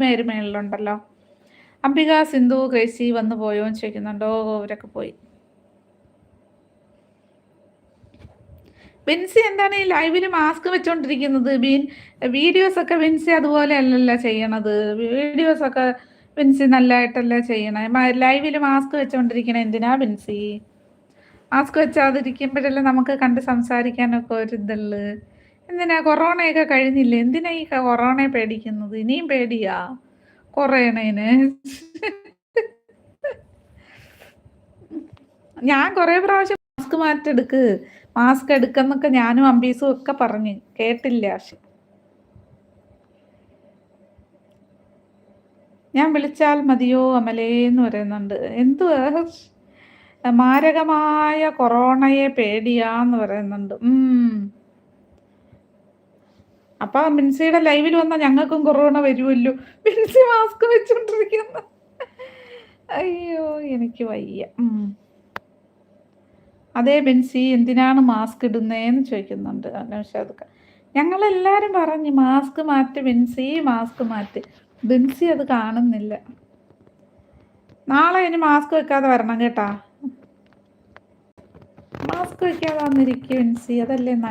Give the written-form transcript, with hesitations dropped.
പേര് മേളിലുണ്ടല്ലോ. അംബിക, സിന്ധു, ക്രേസി വന്നു പോയോ എന്ന് ചോദിക്കുന്നുണ്ടോ. അവരൊക്കെ പോയി. ബിൻസി എന്താണ് ഈ ലൈവിൽ മാസ്ക് വെച്ചോണ്ടിരിക്കുന്നത്? വീഡിയോസൊക്കെ ബിൻസി അതുപോലെ അല്ലല്ലോ ചെയ്യണത്. വീഡിയോസൊക്കെ ബിൻസി നല്ലതായിട്ടല്ലേ ചെയ്യണേ. ലൈവിൽ മാസ്ക് വെച്ചോണ്ടിരിക്കണേ എന്തിനാ ബിൻസി? മാസ്ക് വെച്ചാതിരിക്കുമ്പോഴല്ലേ നമുക്ക് കണ്ട് സംസാരിക്കാനൊക്കെ ഒരു ഇതുള്ളു. എന്തിനാ? കൊറോണയൊക്കെ കഴിഞ്ഞില്ലേ? എന്തിനാ ഈ കൊറോണയെ പേടിക്കുന്നത്? ഇനിയും പേടിയാ കൊറോണേന്? ഞാൻ കുറേ പ്രാവശ്യം മാസ്ക് മാറ്റെടുക്ക്, മാസ്ക് എടുക്കുന്നൊക്കെ ഞാനും അമ്പീസും ഒക്കെ പറഞ്ഞ് കേട്ടില്ല. പക്ഷെ ഞാൻ വിളിച്ചാൽ മതിയോ അമലേന്ന് പറയുന്നുണ്ട്. എന്തുവാ മാരകമായ കൊറോണയെ പേടിയാന്ന് പറയുന്നുണ്ട്. അപ്പൊ ബിൻസിയുടെ ലൈവിൽ വന്നാൽ ഞങ്ങൾക്കും കൊറോണ വരുമല്ലോ. ബിൻസി മാസ്ക് വെച്ചോണ്ടിരിക്കുന്നു. അയ്യോ എനിക്ക് വയ്യ. അതേ ബിൻസി എന്തിനാണ് മാസ്ക് ഇടുന്നേന്ന് ചോദിക്കുന്നുണ്ട് നൗഷാദ്. ഞങ്ങളെല്ലാരും പറഞ്ഞു മാസ്ക് മാറ്റ് ബിൻസി, മാസ്ക് മാറ്റ്. ബിൻസി അത് കാണുന്നില്ല. നാളെ ഇനി മാസ്ക് വെക്കാതെ വരണം കേട്ടാ. മാസ്ക് വെക്കാതെ വന്നിരിക്കും ബിൻസി, അതല്ലേ